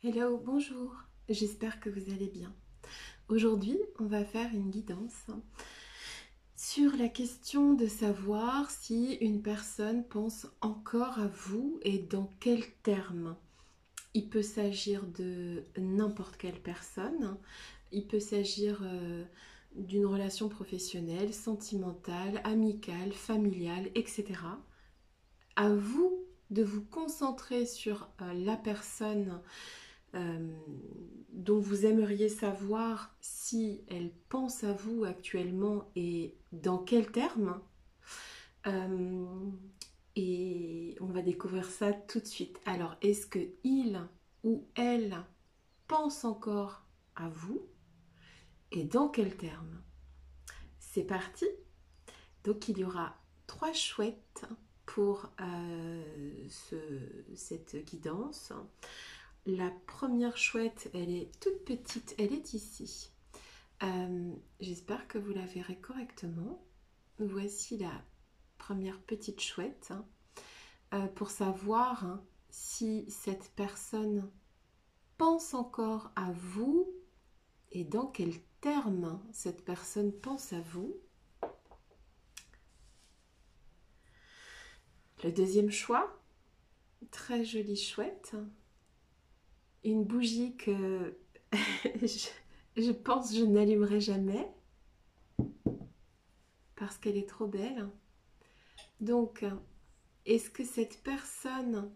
Hello, bonjour, j'espère que vous allez bien. Aujourd'hui, on va faire une guidance sur la question de savoir si une personne pense encore à vous et dans quels termes. Il peut s'agir de n'importe quelle personne, il peut s'agir d'une relation professionnelle, sentimentale, amicale, familiale, etc. À vous de vous concentrer sur la personne euh, dont vous aimeriez savoir si elle pense à vous actuellement et dans quels termes. Euh, et on va découvrir ça tout de suite. Alors, est-ce que il ou elle pense encore à vous et dans quels termes? C'est parti. Donc, il y aura 3 chouettes pour cette guidance. La première chouette, elle est toute petite, elle est ici. J'espère que vous la verrez correctement. Voici la première petite chouette pour savoir si cette personne pense encore à vous et dans quels termes cette personne pense à vous. Le deuxième choix, très jolie chouette, une bougie que je pense je n'allumerai jamais parce qu'elle est trop belle. Donc, est-ce que cette personne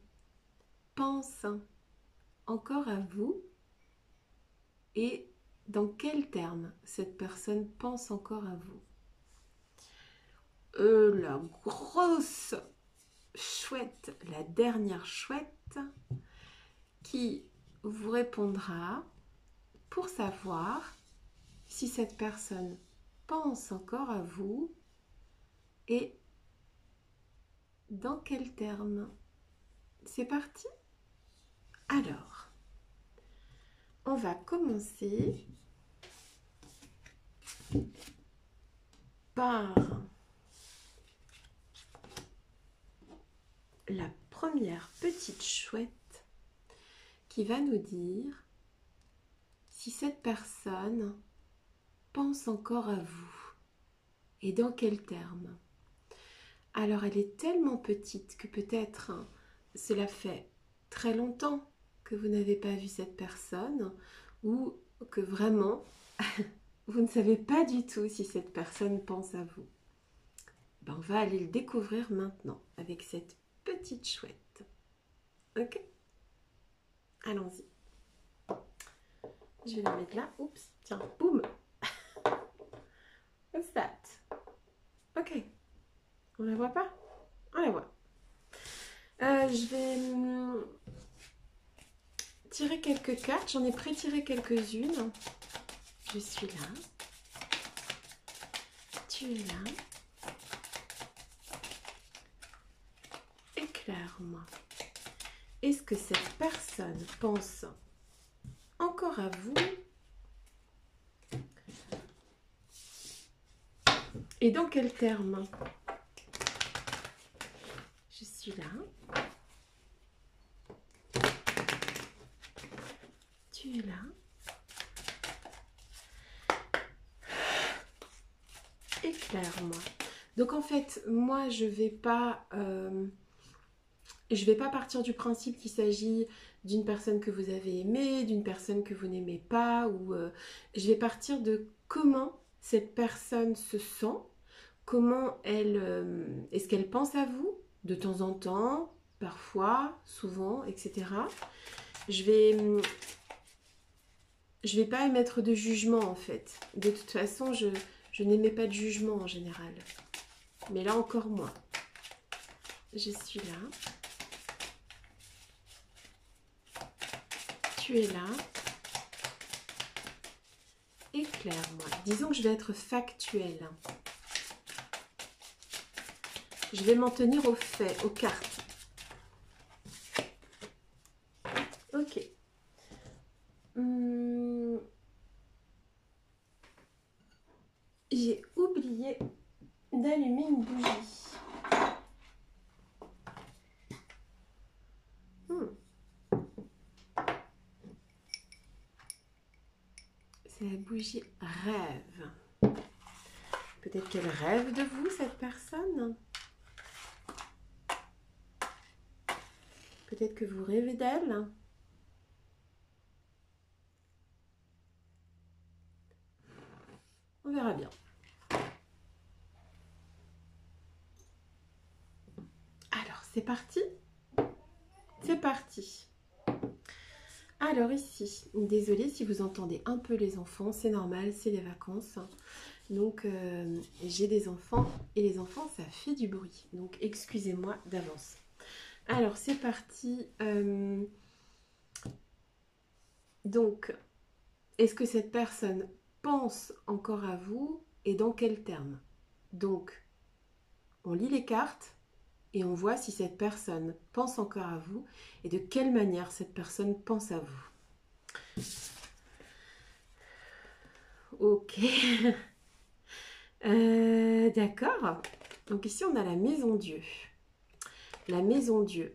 pense encore à vous et dans quels termes cette personne pense encore à vous? La grosse chouette, la dernière chouette qui vous répondra pour savoir si cette personne pense encore à vous et dans quels termes. C'est parti. Alors, on va commencer par la première petite chouette qui va nous dire si cette personne pense encore à vous et dans quels termes. Alors elle est tellement petite que peut-être cela fait très longtemps que vous n'avez pas vu cette personne ou que vraiment vous ne savez pas du tout si cette personne pense à vous. Ben, on va aller le découvrir maintenant avec cette petite chouette. Ok? Allons-y. Je vais la mettre là. Oups, tiens, boum. What's that? Ok. On la voit pas? On la voit. Je vais tirer quelques cartes. J'en ai pré-tiré quelques-unes. Je suis là. Tu es là. Éclaire-moi. Est-ce que cette personne pense encore à vous? Et dans quels termes? Je suis là. Tu es là. Éclaire-moi. Donc en fait, moi je vais pas partir du principe qu'il s'agit d'une personne que vous avez aimée, d'une personne que vous n'aimez pas, ou je vais partir de comment cette personne se sent, comment est-ce qu'elle pense à vous de temps en temps, parfois, souvent, etc. Je vais pas émettre de jugement en fait. De toute façon, je n'émets pas de jugement en général. Mais là encore moins. Je suis là. Tu es là. Éclaire-moi. Disons que je vais être factuelle. Je vais m'en tenir aux faits, aux cartes. Ok. J'ai oublié d'allumer une bougie. C'est la bougie rêve. Peut-être qu'elle rêve de vous, cette personne. Peut-être que vous rêvez d'elle. On verra bien. Alors, c'est parti. C'est parti. Alors ici, désolée si vous entendez un peu les enfants, c'est normal, c'est les vacances. Donc j'ai des enfants et les enfants ça fait du bruit. Donc excusez-moi d'avance. Alors c'est parti. Donc, est-ce que cette personne pense encore à vous et dans quels termes? Donc, on lit les cartes et on voit si cette personne pense encore à vous et de quelle manière cette personne pense à vous. Ok. D'accord. Donc ici, on a la maison Dieu. La maison Dieu.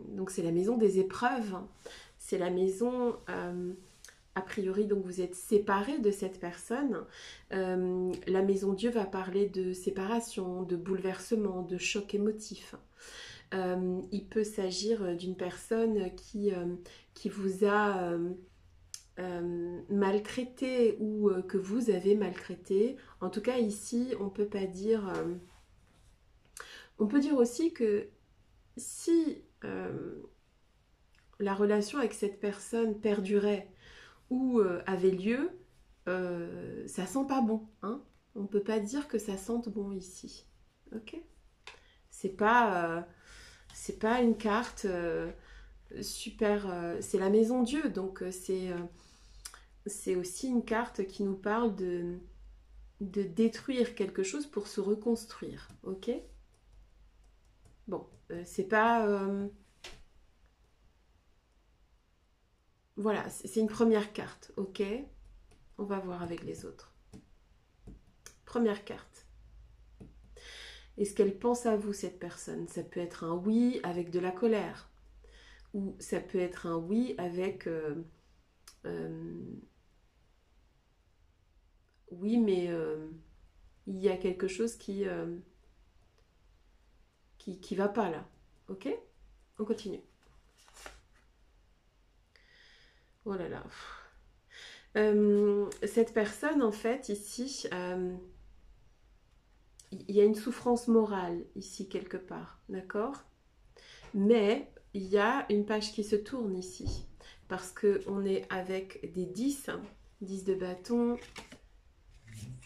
Donc c'est la maison des épreuves. C'est la maison... a priori, donc vous êtes séparés de cette personne. La maison Dieu va parler de séparation, de bouleversement, de choc émotif. Il peut s'agir d'une personne qui vous a maltraité ou que vous avez maltraité. En tout cas, ici, on peut pas dire... on peut dire aussi que si la relation avec cette personne perdurait ou avait lieu, ça sent pas bon. Hein, on peut pas dire que ça sente bon ici. Ok. C'est pas une carte super... c'est la maison Dieu, donc c'est aussi une carte qui nous parle de détruire quelque chose pour se reconstruire. Ok. Bon, c'est pas... voilà, c'est une première carte, ok. On va voir avec les autres. Première carte. Est-ce qu'elle pense à vous, cette personne? Ça peut être un oui avec de la colère. Ou ça peut être un oui avec... oui, mais il y a quelque chose qui va pas là. Ok. On continue. Oh là là. Cette personne, en fait, ici, il y a une souffrance morale, ici, quelque part, d'accord? Mais il y a une page qui se tourne ici, parce qu'on est avec des 10, 10 de bâton,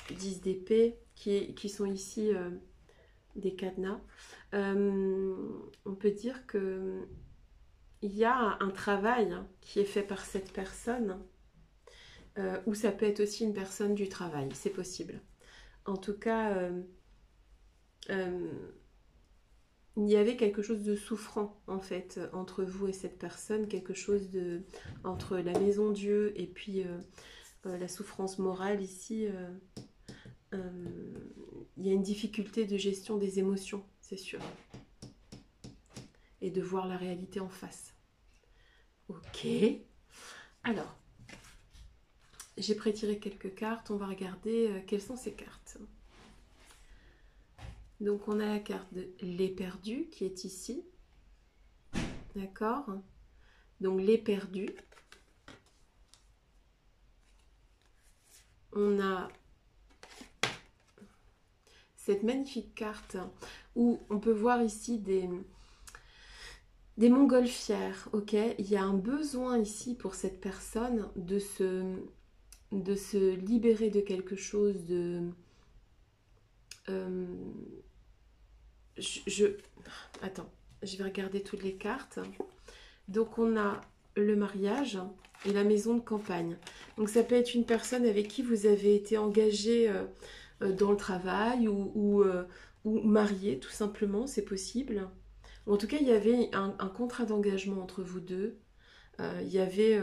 10 d'épée, qui sont ici des cadenas. On peut dire que il y a un travail qui est fait par cette personne, ou ça peut être aussi une personne du travail, c'est possible. En tout cas, il y avait quelque chose de souffrant en fait entre vous et cette personne, quelque chose de entre la maison Dieu et puis la souffrance morale ici. Il y a une difficulté de gestion des émotions, c'est sûr, et de voir la réalité en face. Ok. Alors, j'ai prétiré quelques cartes. On va regarder quelles sont ces cartes. Donc, on a la carte de l'éperdu qui est ici. D'accord. Donc, l'éperdu. On a cette magnifique carte où on peut voir ici des montgolfières. Ok. Il y a un besoin ici pour cette personne de se libérer de quelque chose de... Attends, je vais regarder toutes les cartes. Donc on a le mariage et la maison de campagne. Donc ça peut être une personne avec qui vous avez été engagé dans le travail ou marié tout simplement, c'est possible. En tout cas, il y avait un contrat d'engagement entre vous deux. Il y avait...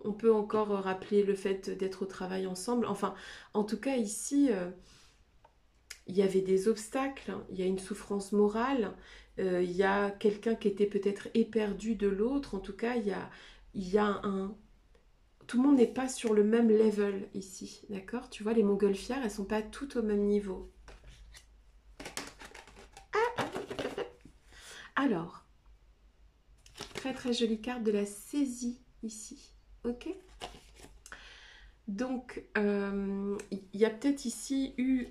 on peut encore rappeler le fait d'être au travail ensemble. Enfin, en tout cas, ici, il y avait des obstacles, il y a une souffrance morale, il y a quelqu'un qui était peut-être éperdu de l'autre. En tout cas, il y a tout le monde n'est pas sur le même level ici, d'accord? Tu vois, les montgolfières, elles sont pas toutes au même niveau. Alors, très très jolie carte de la saisie ici, ok? Donc, il y a peut-être ici eu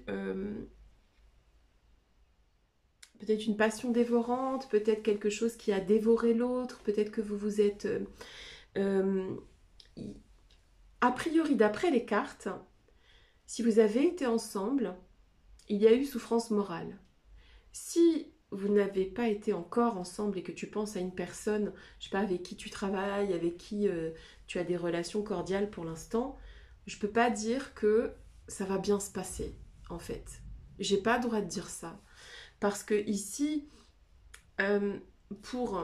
peut-être une passion dévorante, peut-être quelque chose qui a dévoré l'autre, peut-être que vous vous êtes... a priori, d'après les cartes, si vous avez été ensemble, il y a eu souffrance morale. Si vous n'avez pas été encore ensemble et que tu penses à une personne, je sais pas, avec qui tu travailles, avec qui tu as des relations cordiales pour l'instant, je peux pas dire que ça va bien se passer, en fait. J'ai pas le droit de dire ça. Parce que ici, euh, pour,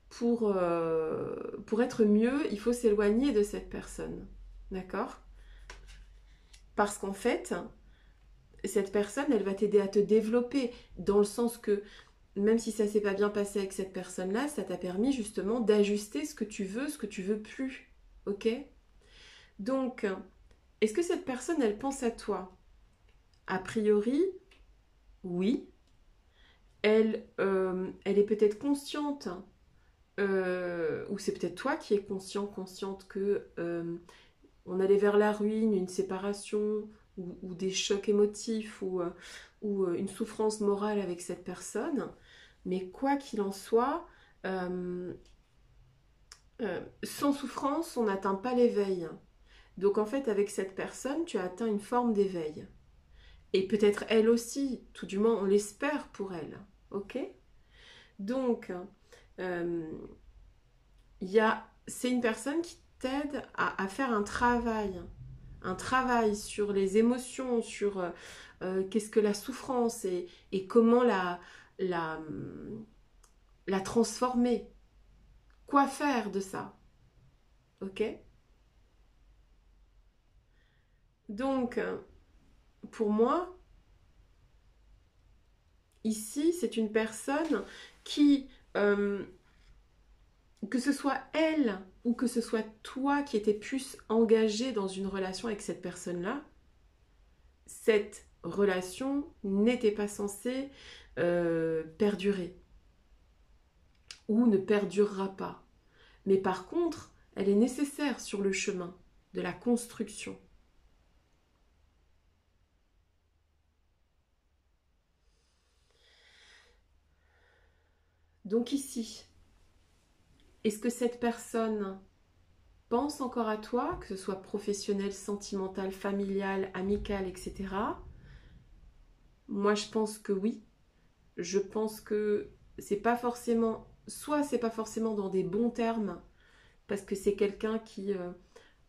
pour être mieux, il faut s'éloigner de cette personne. D'accord? Parce qu'en fait, cette personne, elle va t'aider à te développer dans le sens que même si ça s'est pas bien passé avec cette personne-là, ça t'a permis justement d'ajuster ce que tu veux plus. Ok? Donc, est-ce que cette personne, elle pense à toi? A priori, oui. Elle est peut-être consciente, ou c'est peut-être toi qui es conscient, consciente que on allait vers la ruine, une séparation, ou des chocs émotifs, ou une souffrance morale avec cette personne. Mais quoi qu'il en soit, euh, sans souffrance, on n'atteint pas l'éveil. Donc en fait, avec cette personne, tu as atteint une forme d'éveil. Et peut-être elle aussi, tout du moins on l'espère pour elle. Ok? Donc, euh, c'est une personne qui t'aide à faire un travail sur les émotions, sur qu'est-ce que la souffrance et comment la, la transformer. Quoi faire de ça? Ok? Donc, pour moi, ici, c'est une personne qui, que ce soit elle ou que ce soit toi qui étais plus engagé dans une relation avec cette personne-là, cette relation n'était pas censée perdurer ou ne perdurera pas. Mais par contre, elle est nécessaire sur le chemin de la construction. Donc ici, est-ce que cette personne pense encore à toi, que ce soit professionnel, sentimental, familial, amical, etc. Moi, je pense que oui. Je pense que c'est pas forcément, soit c'est pas forcément dans des bons termes, parce que c'est quelqu'un qui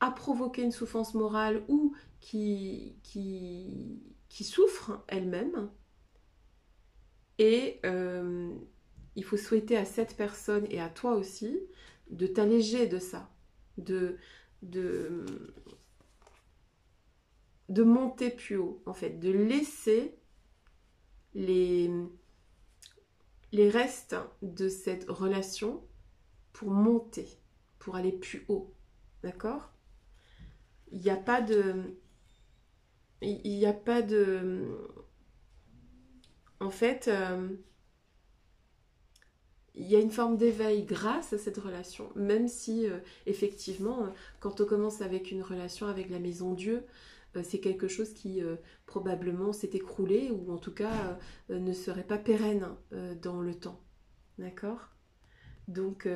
a provoqué une souffrance morale ou qui souffre elle-même. Et il faut souhaiter à cette personne et à toi aussi de t'alléger de ça, de, de, de monter plus haut, en fait, de laisser les, les restes de cette relation pour monter, pour aller plus haut. D'accord? Il n'y a pas de... Il n'y a pas de... En fait, il y a une forme d'éveil grâce à cette relation, même si effectivement, quand on commence avec une relation avec la Maison Dieu, c'est quelque chose qui probablement s'est écroulé ou en tout cas ne serait pas pérenne dans le temps. D'accord? Donc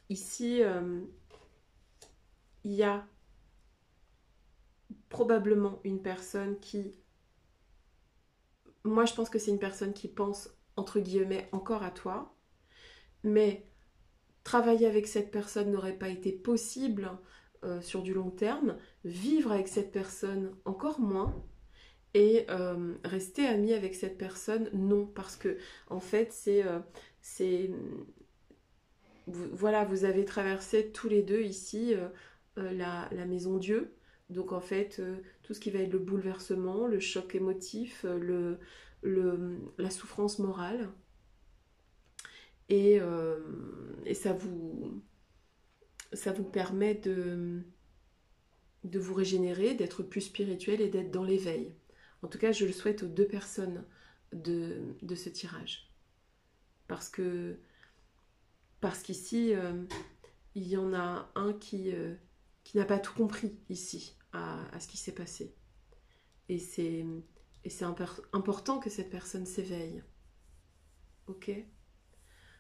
ici, il y a probablement une personne qui... Moi, je pense que c'est une personne qui pense, entre guillemets, encore à toi, mais travailler avec cette personne n'aurait pas été possible sur du long terme, vivre avec cette personne encore moins, et rester ami avec cette personne, non, parce que en fait, c'est voilà, vous avez traversé tous les deux ici la maison Dieu. Donc en fait, tout ce qui va être le bouleversement, le choc émotif, la souffrance morale. Et ça vous... ça vous permet de vous régénérer, d'être plus spirituel et d'être dans l'éveil. En tout cas, je le souhaite aux deux personnes de ce tirage. Parce qu'ici, il y en a un qui n'a pas tout compris ici à ce qui s'est passé. Et c'est important que cette personne s'éveille. Ok?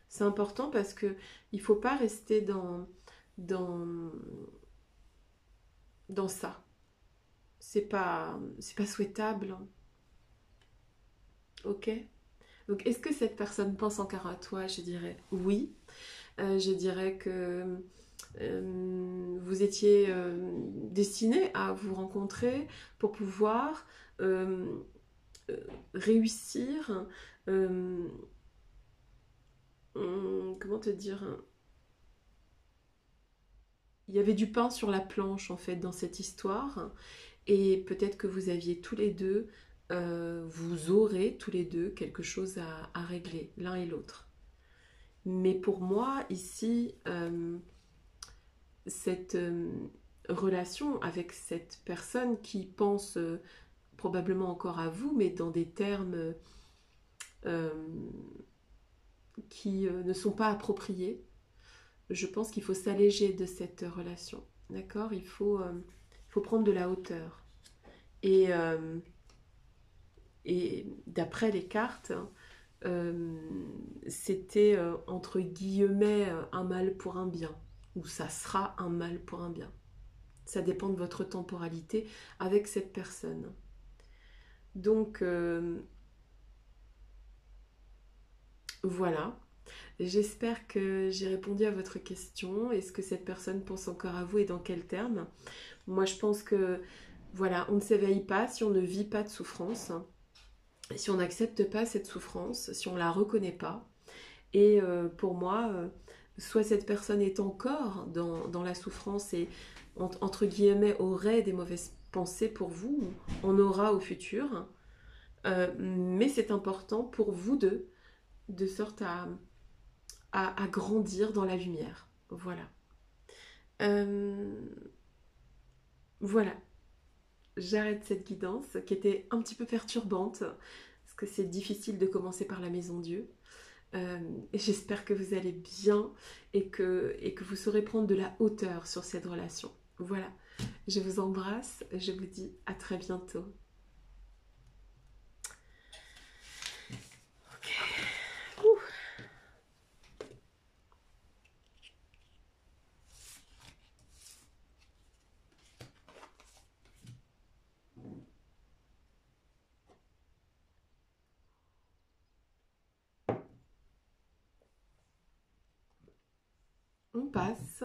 C'est important parce que il faut pas rester dans ça. C'est pas souhaitable. Ok? Donc, est-ce que cette personne pense encore à toi? Je dirais oui. Je dirais que vous étiez destiné à vous rencontrer pour pouvoir euh, réussir. euh, Comment te dire? Il y avait du pain sur la planche en fait dans cette histoire. Et peut-être que vous aviez tous les deux, vous aurez tous les deux quelque chose à régler, l'un et l'autre. Mais pour moi, ici, cette relation avec cette personne qui pense probablement encore à vous, mais dans des termes euh, qui ne sont pas appropriés, je pense qu'il faut s'alléger de cette relation. D'accord? Il faut prendre de la hauteur. Et, euh, et d'après les cartes, euh, c'était entre guillemets un mal pour un bien, ou ça sera un mal pour un bien. Ça dépend de votre temporalité avec cette personne. Donc voilà, j'espère que j'ai répondu à votre question. Est-ce que cette personne pense encore à vous et dans quels termes? Moi je pense que voilà, on ne s'éveille pas si on ne vit pas de souffrance, si on n'accepte pas cette souffrance, si on ne la reconnaît pas. Et pour moi, soit cette personne est encore dans la souffrance et entre guillemets aurait des mauvaises pensées pour vous, ou en aura au futur, mais c'est important pour vous deux, de sorte à grandir dans la lumière. Voilà. Euh, voilà, j'arrête cette guidance qui était un petit peu perturbante, parce que c'est difficile de commencer par la maison Dieu. Et j'espère que vous allez bien et que vous saurez prendre de la hauteur sur cette relation. Voilà, je vous embrasse, je vous dis à très bientôt. Ouh. On passe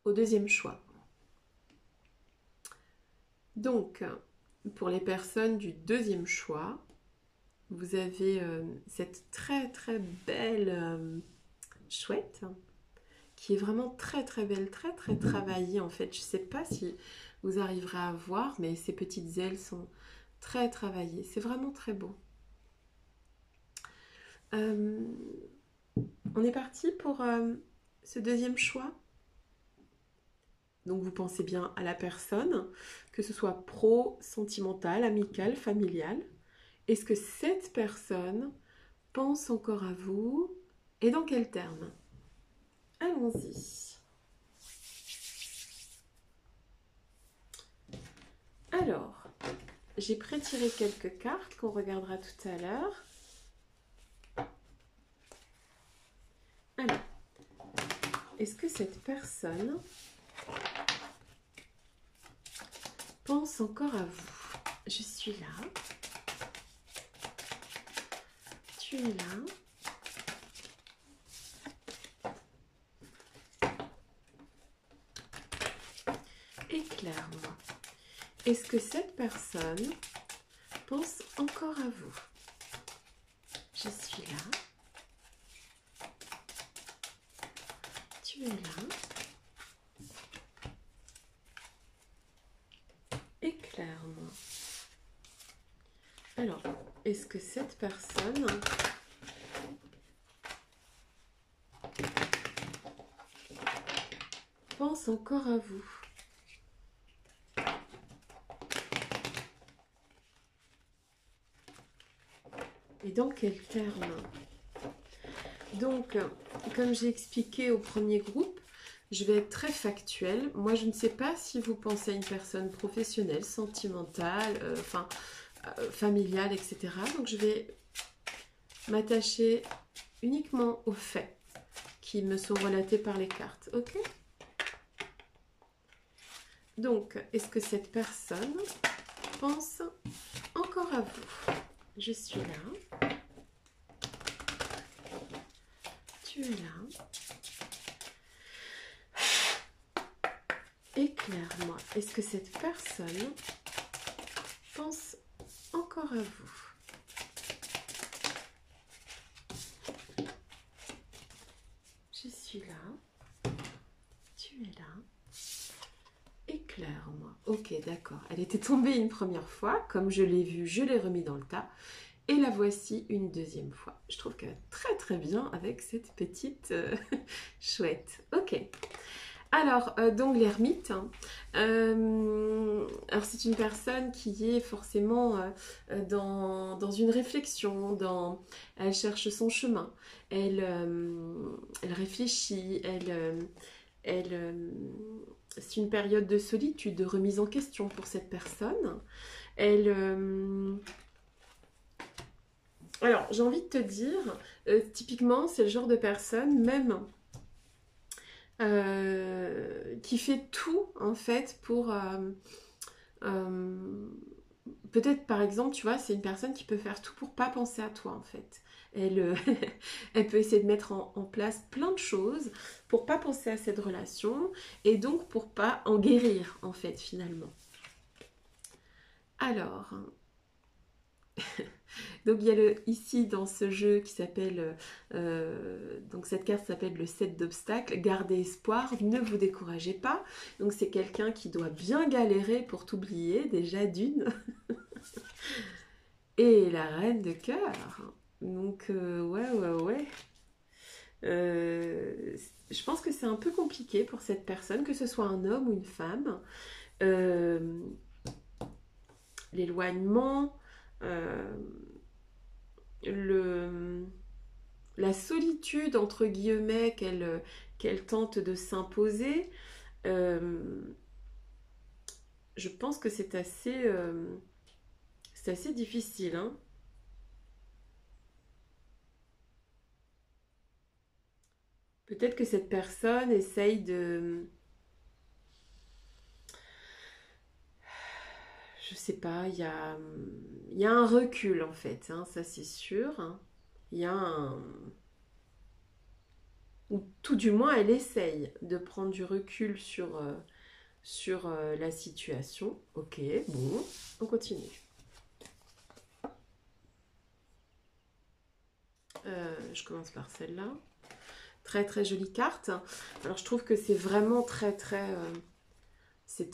au deuxième choix. Donc, pour les personnes du deuxième choix, vous avez cette très très belle chouette qui est vraiment très très belle, très très travaillée en fait. Je ne sais pas si vous arriverez à voir, mais ces petites ailes sont très travaillées. C'est vraiment très beau. Euh, on est parti pour ce deuxième choix. Donc vous pensez bien à la personne, que ce soit pro, sentimental, amical, familial. Est-ce que cette personne pense encore à vous et dans quels termes? Allons-y. Alors, j'ai prétiré quelques cartes qu'on regardera tout à l'heure. Alors, est-ce que cette personne pense encore à vous? Je suis là. Tu es là. Éclaire-moi. Est-ce que cette personne pense encore à vous? Je suis là. Tu es là. Éclaire-moi. Alors, est-ce que cette personne pense encore à vous. Et dans quel terme? Donc, comme j'ai expliqué au premier groupe, je vais être très factuelle. Moi, je ne sais pas si vous pensez à une personne professionnelle, sentimentale, familiale, etc. Donc, je vais m'attacher uniquement aux faits qui me sont relatés par les cartes. Ok? Donc, est-ce que cette personne pense encore à vous? Je suis là. Tu es là. Éclaire-moi. Est-ce que cette personne pense encore à vous? Je suis là. Tu es là. Éclaire-moi. Ok, d'accord. Elle était tombée une première fois. Comme je l'ai vue, je l'ai remis dans le tas. Et la voici une deuxième fois. Je trouve qu'elle va très très bien avec cette petite chouette. Ok. Alors, donc l'ermite, alors c'est une personne qui est forcément dans une réflexion, elle cherche son chemin, elle réfléchit, c'est une période de solitude, de remise en question pour cette personne. Alors, j'ai envie de te dire, typiquement, c'est le genre de personne, même qui fait tout en fait pour peut-être par exemple, tu vois, c'est une personne qui peut faire tout pour pas penser à toi en fait. Elle peut essayer de mettre en place plein de choses pour pas penser à cette relation et donc pour pas en guérir en fait finalement. Alors, donc il y a ici dans ce jeu qui s'appelle, donc cette carte s'appelle le 7 d'obstacles, gardez espoir, ne vous découragez pas. Donc c'est quelqu'un qui doit bien galérer pour t'oublier déjà d'une. Et la reine de cœur. Donc ouais. Je pense que c'est un peu compliqué pour cette personne, que ce soit un homme ou une femme. L'éloignement, la solitude, entre guillemets, qu'elle tente de s'imposer, je pense que c'est assez difficile. Hein. Peut-être que cette personne essaye de... Je sais pas, il y a un recul en fait, hein, ça c'est sûr. Hein. Il y a un... Ou tout du moins, elle essaye de prendre du recul sur la situation. Ok, bon, on continue. Je commence par celle-là. Très très jolie carte. Alors je trouve que c'est vraiment très très... c'est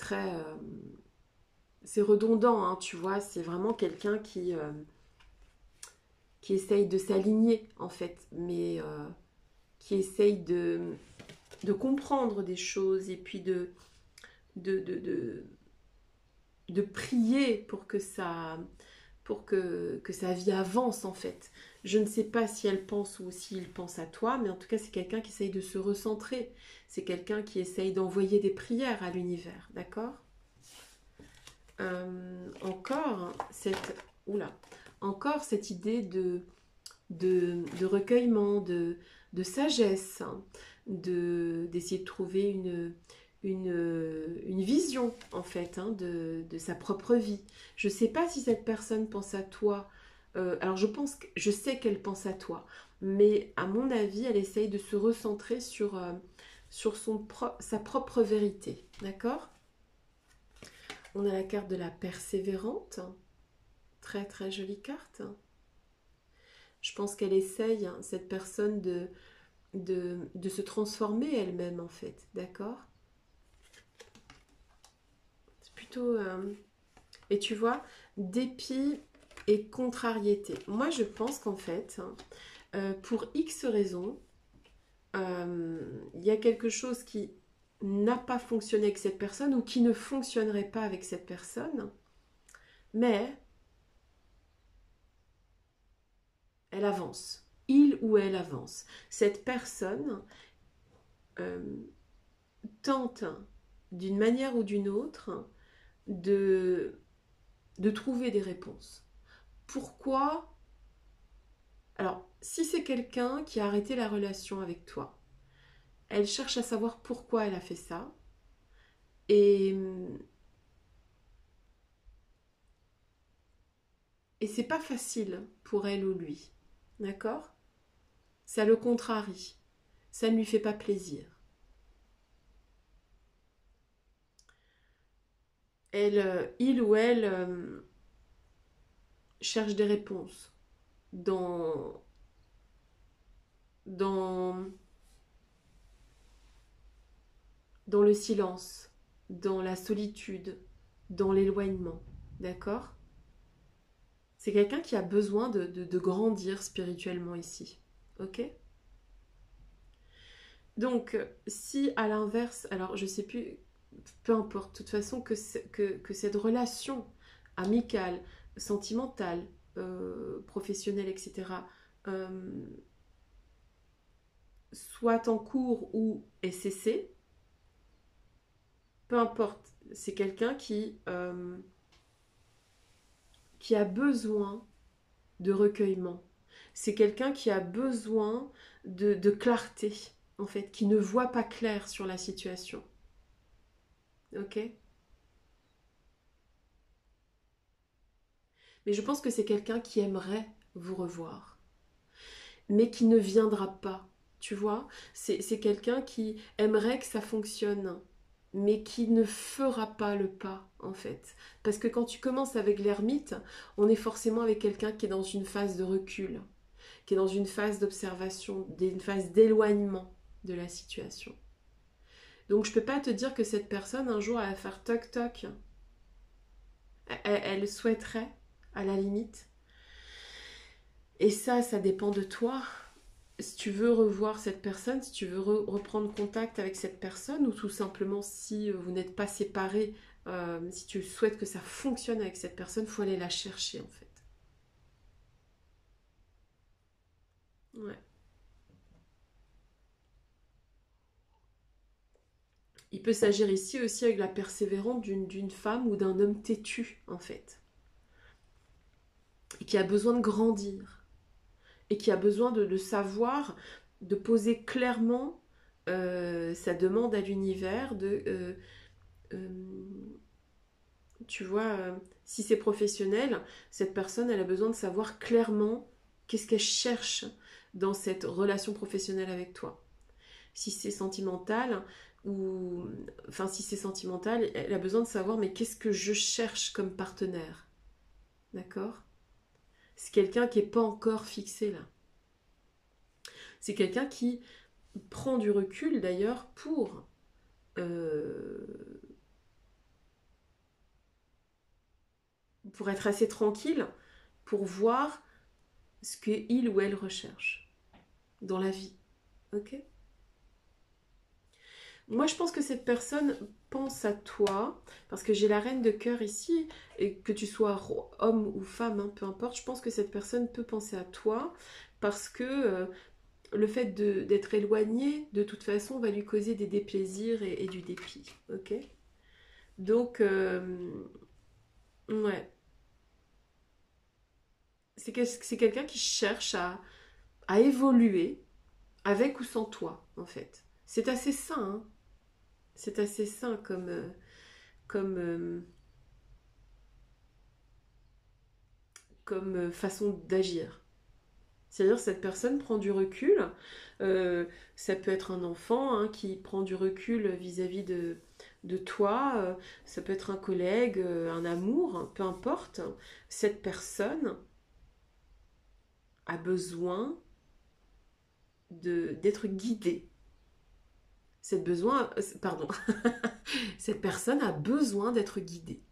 redondant, hein, tu vois. C'est vraiment quelqu'un qui essaye de s'aligner en fait. Mais qui essaye de comprendre des choses et puis de prier pour que sa vie avance en fait. Je ne sais pas si elle pense ou s'il pense à toi, mais en tout cas c'est quelqu'un qui essaye de se recentrer. C'est quelqu'un qui essaye d'envoyer des prières à l'univers, d'accord? Encore cette idée de recueillement, de sagesse, hein, d'essayer de trouver une vision en fait, hein, de sa propre vie. Je ne sais pas si cette personne pense à toi. Alors je sais qu'elle pense à toi, mais à mon avis, elle essaye de se recentrer sur sa propre vérité. D'accord? On a la carte de la persévérante. Très très jolie carte. Je pense qu'elle essaye, hein, cette personne, de se transformer elle-même en fait. D'accord? C'est plutôt... Et tu vois, dépit et contrariété. Moi, je pense qu'en fait, pour X raisons, il y a quelque chose qui n'a pas fonctionné avec cette personne ou qui ne fonctionnerait pas avec cette personne, mais elle avance. Il ou elle avance. Cette personne tente d'une manière ou d'une autre de trouver des réponses. Pourquoi? Alors, si c'est quelqu'un qui a arrêté la relation avec toi, elle cherche à savoir pourquoi elle a fait ça. Et c'est pas facile pour elle ou lui. D'accord? Ça le contrarie. Ça ne lui fait pas plaisir. Il ou elle cherche des réponses dans, dans, dans le silence, dans la solitude, dans l'éloignement. D'accord? C'est quelqu'un qui a besoin de grandir spirituellement ici. Ok? Donc, si à l'inverse, alors je sais plus, peu importe, de toute façon, que cette relation amicale, sentimentale, professionnelle, etc., euh, soit en cours ou est cessée, peu importe, c'est quelqu'un qui a besoin de recueillement. C'est quelqu'un qui a besoin de clarté, en fait, qui ne voit pas clair sur la situation. Ok? Mais je pense que c'est quelqu'un qui aimerait vous revoir, mais qui ne viendra pas. Tu vois? C'est quelqu'un qui aimerait que ça fonctionne, mais qui ne fera pas le pas, en fait. Parce que quand tu commences avec l'ermite, on est forcément avec quelqu'un qui est dans une phase de recul, qui est dans une phase d'observation, une phase d'éloignement de la situation. Donc je peux pas te dire que cette personne un jour elle va faire toc toc. Elle souhaiterait, à la limite. Et ça dépend de toi. Si tu veux revoir cette personne, si tu veux reprendre contact avec cette personne, ou tout simplement si vous n'êtes pas séparés, si tu souhaites que ça fonctionne avec cette personne, il faut aller la chercher en fait. Ouais. Il peut s'agir ici aussi avec la persévérance d'une femme ou d'un homme têtu en fait, et qui a besoin de grandir, et qui a besoin de savoir, de poser clairement sa demande à l'univers, euh, tu vois, si c'est professionnel, cette personne, elle a besoin de savoir clairement qu'est-ce qu'elle cherche dans cette relation professionnelle avec toi. Si c'est sentimental, ou enfin si c'est sentimental, elle a besoin de savoir mais qu'est-ce que je cherche comme partenaire. D'accord? C'est quelqu'un qui n'est pas encore fixé là. C'est quelqu'un qui prend du recul d'ailleurs euh, pour être assez tranquille, pour voir ce qu'il ou elle recherche dans la vie. Ok? Moi, je pense que cette personne pense à toi, parce que j'ai la reine de cœur ici, et que tu sois homme ou femme, hein, peu importe, je pense que cette personne peut penser à toi, parce que le fait d'être éloigné, de toute façon, va lui causer des déplaisirs et du dépit. Ok? Donc, ouais, c'est quelqu'un qui cherche à évoluer avec ou sans toi, en fait. C'est assez sain, hein. C'est assez sain comme, comme façon d'agir. C'est-à-dire que cette personne prend du recul. Euh, Ça peut être un enfant hein, qui prend du recul vis-à-vis de toi. Ça peut être un collègue, un amour, peu importe. Cette personne a besoin d'être guidée. Pardon. Cette personne a besoin d'être guidée.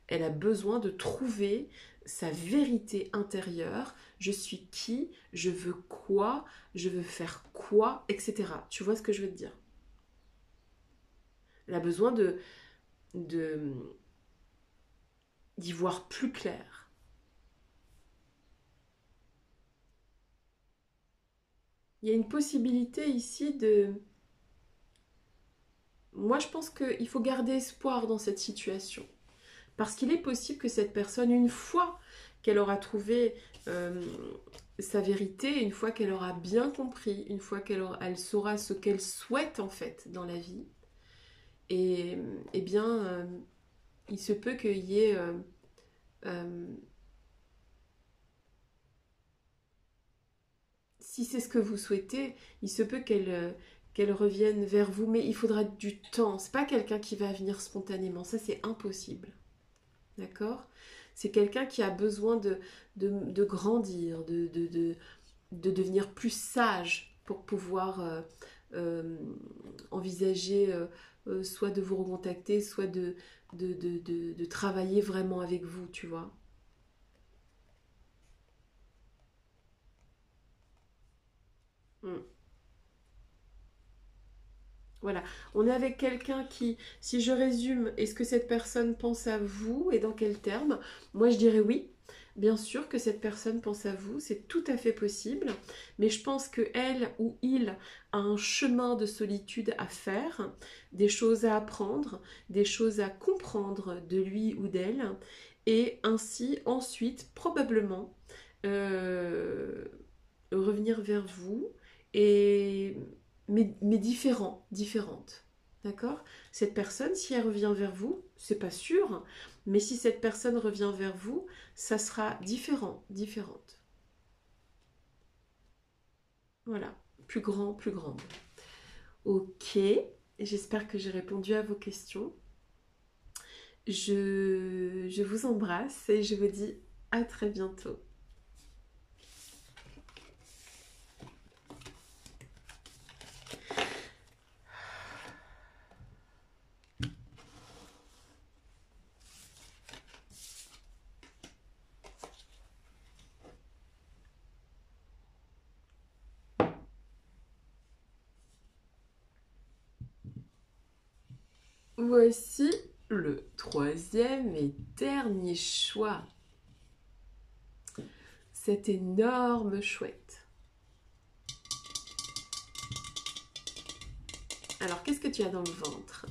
Elle a besoin de trouver sa vérité intérieure. Je suis qui? Je veux quoi? Je veux faire quoi? Etc. Tu vois ce que je veux te dire? Elle a besoin d'y voir plus clair. Il y a une possibilité ici de... Moi, je pense qu'il faut garder espoir dans cette situation. Parce qu'il est possible que cette personne, une fois qu'elle aura trouvé sa vérité, une fois qu'elle aura bien compris, une fois elle saura ce qu'elle souhaite en fait dans la vie, et eh bien, il se peut qu'il y ait... euh, si c'est ce que vous souhaitez, il se peut qu'elle revienne vers vous, mais il faudra du temps. C'est pas quelqu'un qui va venir spontanément, ça c'est impossible. D'accord? C'est quelqu'un qui a besoin de grandir, de devenir plus sage pour pouvoir envisager soit de vous recontacter, soit de travailler vraiment avec vous, tu vois. Mm. Voilà, on est avec quelqu'un qui, si je résume, est-ce que cette personne pense à vous et dans quels termes? Moi, je dirais oui. Bien sûr que cette personne pense à vous, c'est tout à fait possible, mais je pense que elle ou il a un chemin de solitude à faire, des choses à apprendre, des choses à comprendre de lui ou d'elle, et ainsi ensuite probablement euh, revenir vers vous et mais différente. D'accord? Cette personne, si elle revient vers vous, c'est pas sûr, mais si cette personne revient vers vous, ça sera différente. Voilà, plus grand, plus grande. Ok, j'espère que j'ai répondu à vos questions. Je vous embrasse et je vous dis à très bientôt. Voici le troisième et dernier choix. Cette énorme chouette. Alors, qu'est-ce que tu as dans le ventre?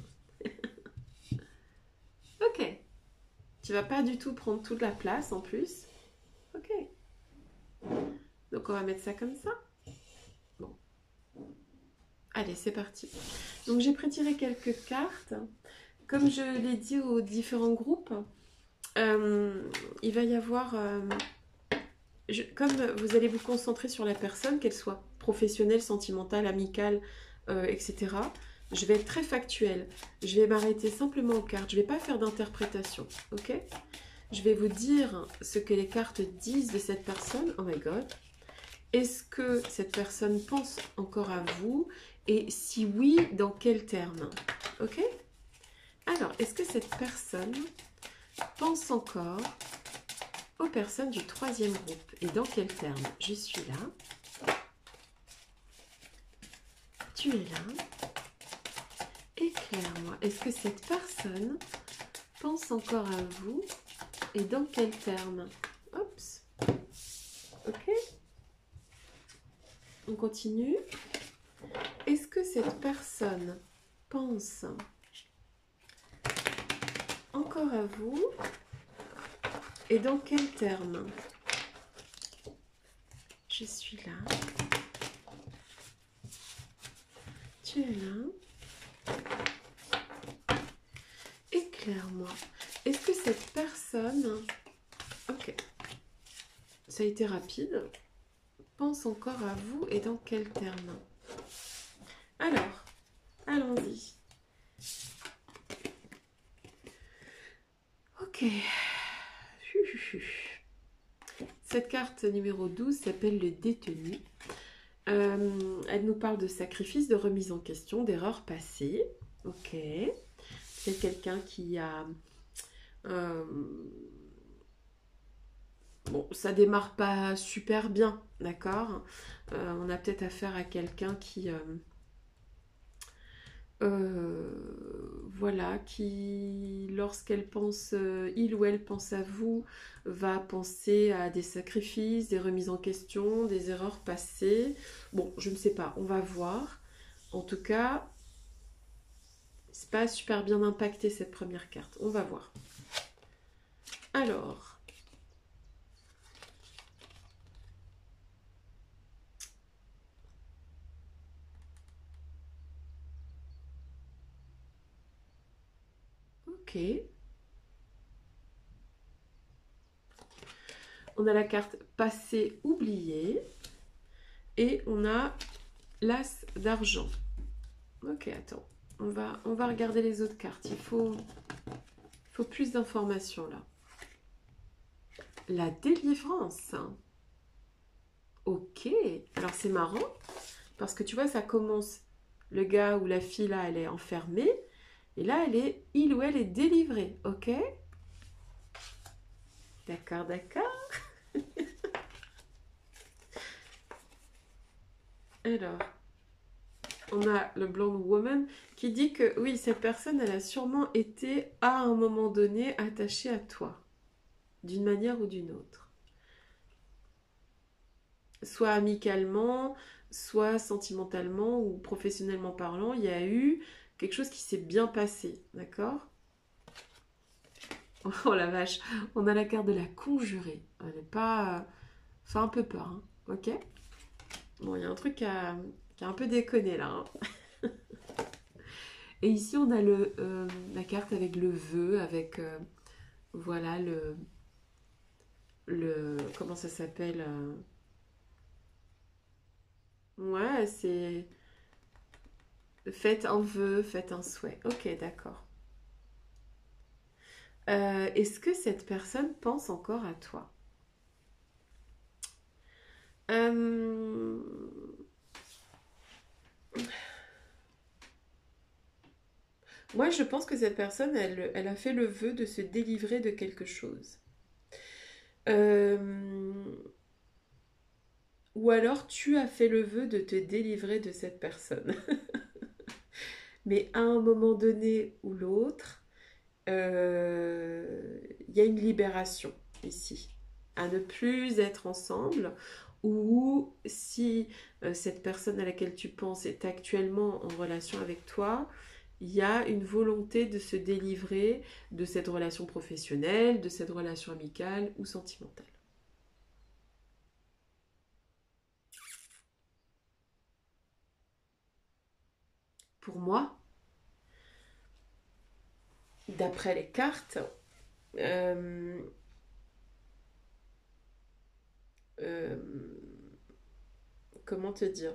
Ok. Tu vas pas du tout prendre toute la place en plus. Ok. Donc, on va mettre ça comme ça. Bon. Allez, c'est parti. Donc, j'ai prétiré quelques cartes. Comme je l'ai dit aux différents groupes, il va y avoir... comme vous allez vous concentrer sur la personne, qu'elle soit professionnelle, sentimentale, amicale, etc., je vais être très factuelle. Je vais m'arrêter simplement aux cartes. Je ne vais pas faire d'interprétation. Ok? Je vais vous dire ce que les cartes disent de cette personne. Oh my god. Est-ce que cette personne pense encore à vous? Et si oui, dans quels termes? Ok? Alors, est-ce que cette personne pense encore aux personnes du troisième groupe? Et dans quels termes? Je suis là. Tu es là. Éclaire-moi. Est-ce que cette personne pense encore à vous? Et dans quels termes? Oups. Ok. On continue. Est-ce que cette personne pense encore à vous? Et dans quels termes? Je suis là. Tu es là. Éclaire-moi. Est-ce que cette personne... Ok. Ça a été rapide. Pense encore à vous et dans quels termes? Alors, allons-y. Ok. Cette carte numéro 12 s'appelle le détenu. Elle nous parle de sacrifice, de remise en question, d'erreurs passées. Ok. C'est quelqu'un qui a... bon, ça démarre pas super bien, d'accord? On a peut-être affaire à quelqu'un qui voilà, qui, lorsqu'elle pense, il ou elle pense à vous, va penser à des sacrifices, des remises en question, des erreurs passées. Bon, je ne sais pas, on va voir. En tout cas, c'est pas super bien impacté cette première carte. On va voir. Alors, ok. On a la carte passé oublié et on a l'as d'argent. Ok, attends. On va regarder les autres cartes. Il faut plus d'informations là. La délivrance. Ok. Alors c'est marrant parce que tu vois, ça commence. Le gars ou la fille là, elle est enfermée. Et là, il ou elle est délivré. Ok. D'accord, d'accord. Alors, on a le blonde woman qui dit que oui, cette personne, elle a sûrement été à un moment donné attachée à toi, d'une manière ou d'une autre. Soit amicalement, soit sentimentalement ou professionnellement parlant, il y a eu quelque chose qui s'est bien passé, d'accord? Oh la vache, on a la carte de la conjurée. Elle n'est pas... fait un peu peur, hein, ok? Bon, il y a un truc qui a un peu déconné là, hein. Et ici, on a la carte avec le vœu, avec, voilà, comment ça s'appelle ouais, c'est... Faites un vœu, faites un souhait. Ok, d'accord. Est-ce que cette personne pense encore à toi? Euh, Moi, je pense que cette personne, elle a fait le vœu de se délivrer de quelque chose. Euh, Ou alors, tu as fait le vœu de te délivrer de cette personne. Mais à un moment donné ou l'autre, il y a une libération ici. À ne plus être ensemble, ou si cette personne à laquelle tu penses est actuellement en relation avec toi, il y a une volonté de se délivrer de cette relation professionnelle, de cette relation amicale ou sentimentale. Pour moi, d'après les cartes, euh, euh, comment te dire?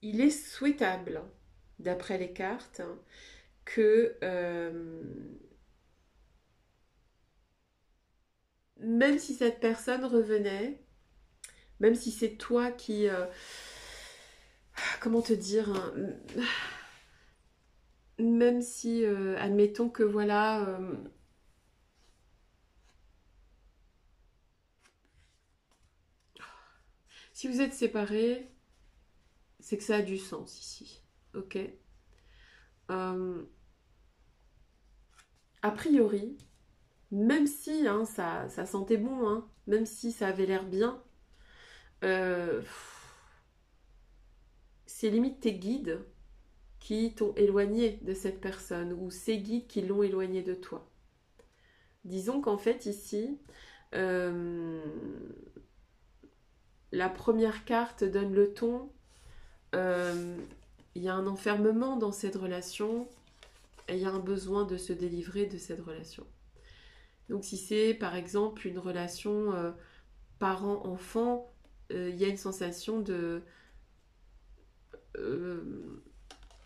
Il est souhaitable, d'après les cartes, que même si cette personne revenait, même si c'est toi qui... comment te dire hein, même si, admettons que voilà, si vous êtes séparés, c'est que ça a du sens ici. Ok. Euh, a priori, même si hein, ça sentait bon, hein, même si ça avait l'air bien, euh, c'est limite tes guides qui t'ont éloigné de cette personne ou ces guides qui l'ont éloigné de toi. Disons qu'en fait ici, euh, la première carte donne le ton. Euh, il y a un enfermement dans cette relation et il y a un besoin de se délivrer de cette relation. Donc si c'est par exemple une relation parent-enfant, il y a une sensation euh,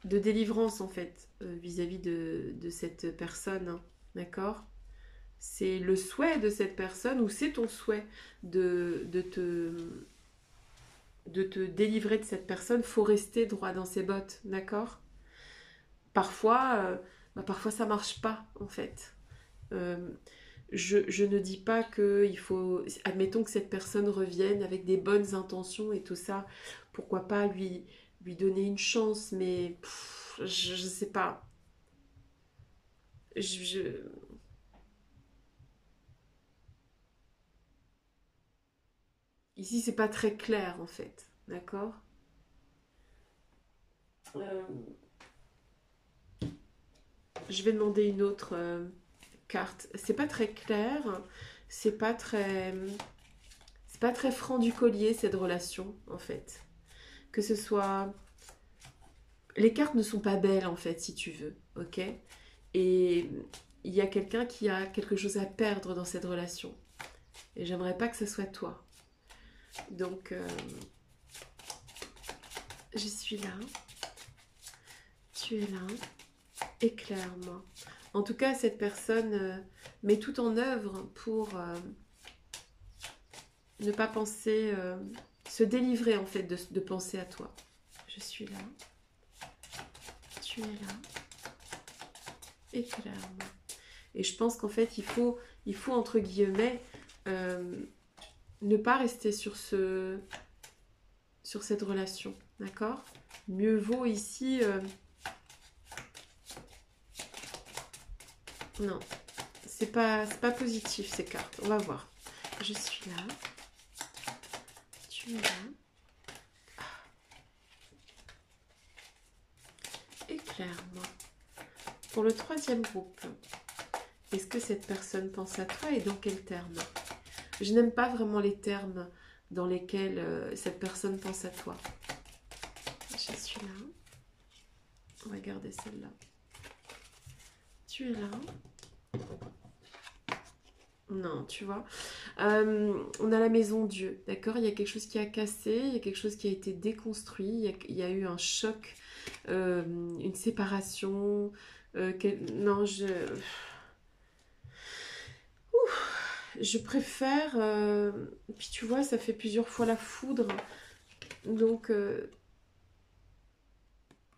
de délivrance en fait vis-à-vis de cette personne, hein, d'accord? C'est le souhait de cette personne ou c'est ton souhait de te délivrer de cette personne. Faut rester droit dans ses bottes, d'accord? Parfois, parfois ça marche pas en fait. Euh, je ne dis pas qu'il faut... Admettons que cette personne revienne avec des bonnes intentions et tout ça. pourquoi pas lui donner une chance, mais je sais pas. Je... Ici, c'est pas très clair en fait, d'accord. Euh, je vais demander une autre carte. C'est pas très clair, c'est pas très, c'est pas très franc du collier cette relation en fait. Que ce soit, les cartes ne sont pas belles en fait si tu veux, ok. Et il y a quelqu'un qui a quelque chose à perdre dans cette relation. Et j'aimerais pas que ce soit toi. Donc, je suis là. Tu es là. Éclaire-moi. En tout cas, cette personne met tout en œuvre pour ne pas penser, se délivrer en fait de penser à toi. Je suis là. Tu es là. Éclaire-moi. Et je pense qu'en fait, il faut entre guillemets, ne pas rester sur cette relation. D'accord? Mieux vaut ici... non, c'est pas positif ces cartes. On va voir. Je suis là. Tu es là. Éclaire-moi. Pour le troisième groupe, est-ce que cette personne pense à toi et dans quels termes? Je n'aime pas vraiment les termes dans lesquels cette personne pense à toi. Je suis là. On va garder celle-là. Tu es là. Non, tu vois. On a la maison Dieu, d'accord? Il y a quelque chose qui a cassé, il y a quelque chose qui a été déconstruit, il y a eu un choc, une séparation. Non, je préfère... Puis tu vois, ça fait plusieurs fois la foudre. Donc,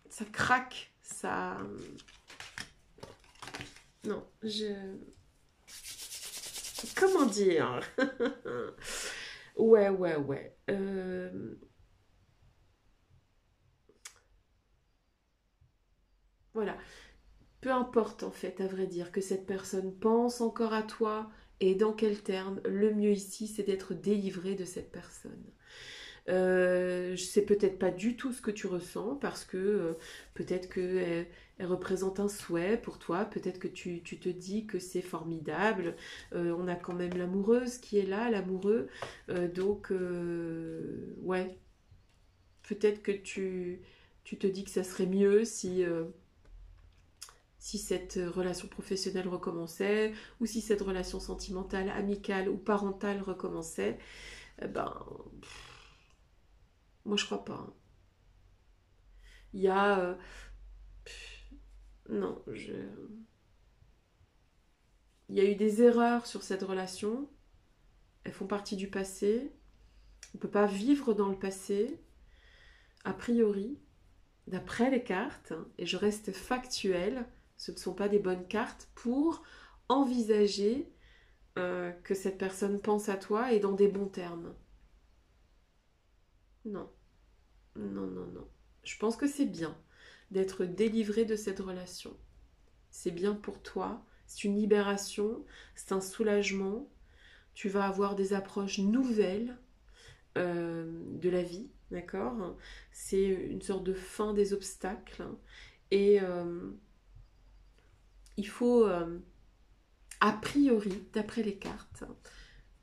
ça craque, ça... Non, comment dire? Ouais. Voilà. Peu importe en fait, à vrai dire, que cette personne pense encore à toi et dans quel terme, le mieux ici, c'est d'être délivré de cette personne. Je sais peut-être pas du tout ce que tu ressens parce que peut-être qu'elle elle représente un souhait pour toi, peut-être que tu te dis que c'est formidable. On a quand même l'amoureuse qui est là, l'amoureux. Donc, ouais, peut-être que tu te dis que ça serait mieux si cette relation professionnelle recommençait ou si cette relation sentimentale, amicale ou parentale recommençait. Eh ben, moi je crois pas, hein. Il y a... non, il y a eu des erreurs sur cette relation. Elles font partie du passé. On ne peut pas vivre dans le passé. A priori, d'après les cartes, et je reste factuelle, ce ne sont pas des bonnes cartes pour envisager que cette personne pense à toi et dans des bons termes. Non, non. Je pense que c'est bien d'être délivré de cette relation. C'est bien pour toi, c'est une libération, c'est un soulagement. Tu vas avoir des approches nouvelles de la vie, d'accord? C'est une sorte de fin des obstacles. Et il faut, a priori, d'après les cartes,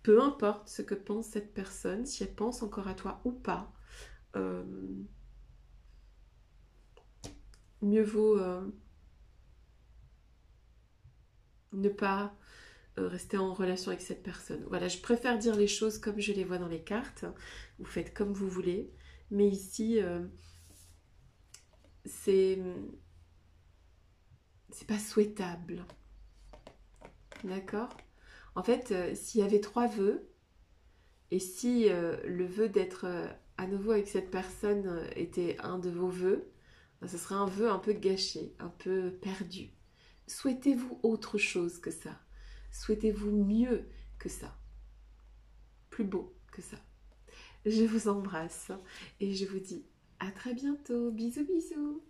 peu importe ce que pense cette personne, si elle pense encore à toi ou pas, euh, mieux vaut ne pas rester en relation avec cette personne. Voilà, je préfère dire les choses comme je les vois dans les cartes. Vous faites comme vous voulez. Mais ici, c'est pas souhaitable. D'accord? En fait, s'il y avait 3 vœux, et si le vœu d'être à nouveau avec cette personne était un de vos vœux, ben, ce serait un vœu un peu gâché, un peu perdu. Souhaitez-vous autre chose que ça? Souhaitez-vous mieux que ça? Plus beau que ça? Je vous embrasse et je vous dis à très bientôt. Bisous bisous.